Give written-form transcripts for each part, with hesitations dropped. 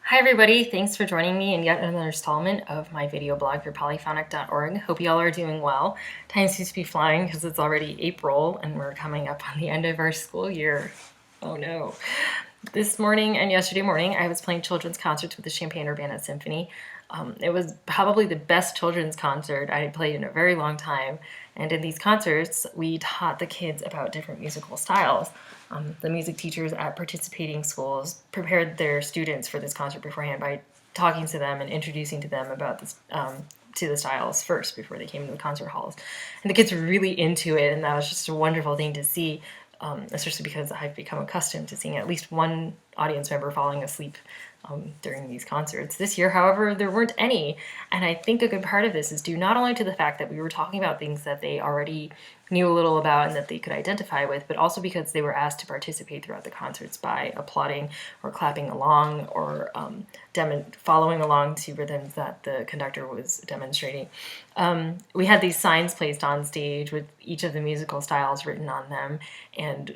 Hi everybody, thanks for joining me in yet another installment of my video blog for polyphonic.org. Hope y'all are doing well. Time seems to be flying because it's already April and we're coming up on the end of our school year. Oh no. This morning and yesterday morning I was playing children's concerts with the Champaign Urbana Symphony. It was probably the best children's concert I had played in a very long time, and in these concerts we taught the kids about different musical styles. The music teachers at participating schools prepared their students for this concert beforehand by talking to them and introducing to them about this, to the styles first before they came into the concert halls. And the kids were really into it, and that was just a wonderful thing to see, especially because I've become accustomed to seeing at least one audience member falling asleep during these concerts. This year, however, there weren't any, and I think a good part of this is due not only to the fact that we were talking about things that they already knew a little about and that they could identify with, but also because they were asked to participate throughout the concerts by applauding or clapping along or following along to rhythms that the conductor was demonstrating. We had these signs placed on stage with each of the musical styles written on them, and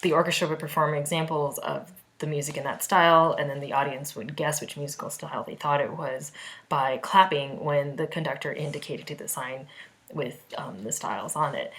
the orchestra would perform examples of the music in that style, and then the audience would guess which musical style they thought it was by clapping when the conductor indicated to the sign with the styles on it.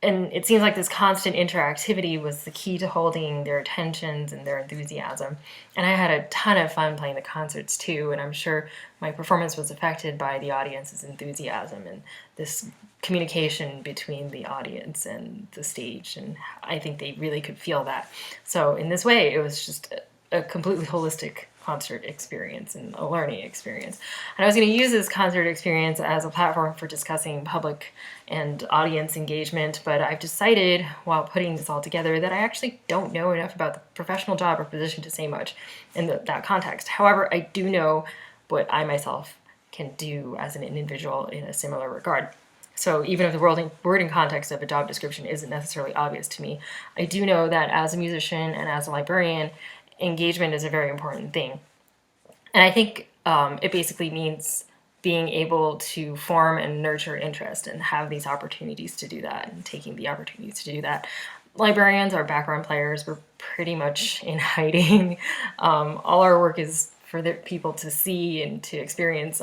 And it seems like this constant interactivity was the key to holding their attentions and their enthusiasm. And I had a ton of fun playing the concerts too, and I'm sure my performance was affected by the audience's enthusiasm and this communication between the audience and the stage, and I think they really could feel that. So in this way, it was just a completely holistic concert experience and a learning experience. And I was going to use this concert experience as a platform for discussing public and audience engagement, but I've decided while putting this all together that I actually don't know enough about the professional job or position to say much in that context. However, I do know what I myself can do as an individual in a similar regard. So even if the wording context of a job description isn't necessarily obvious to me, I do know that as a musician and as a librarian, engagement is a very important thing. And I think it basically means being able to form and nurture interest and have these opportunities to do that and taking the opportunities to do that. Librarians are background players. We're pretty much in hiding. All our work is for the people to see and to experience,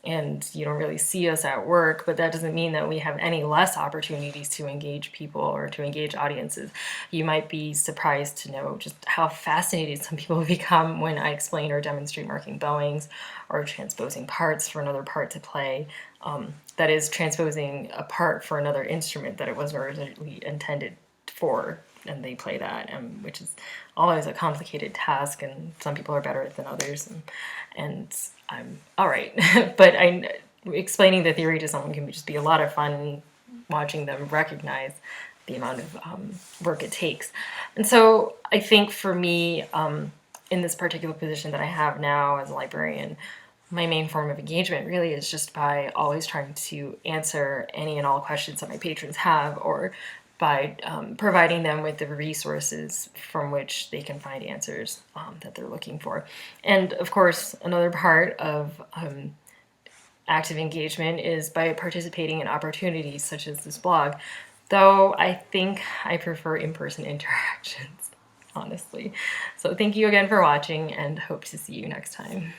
and you don't really see us at work, but that doesn't mean that we have any less opportunities to engage people or to engage audiences. You might be surprised to know just how fascinated some people become when I explain or demonstrate marking bowings or transposing parts for another part to play. That is, transposing a part for another instrument that it wasn't originally intended for, and they play that, which is always a complicated task, and some people are better at it than others, and I'm all right. But explaining the theory to someone can just be a lot of fun, watching them recognize the amount of work it takes. And so I think for me, in this particular position that I have now as a librarian, my main form of engagement really is just by always trying to answer any and all questions that my patrons have, or by providing them with the resources from which they can find answers that they're looking for. And of course, another part of active engagement is by participating in opportunities such as this blog, though I think I prefer in-person interactions, honestly. So thank you again for watching, and hope to see you next time.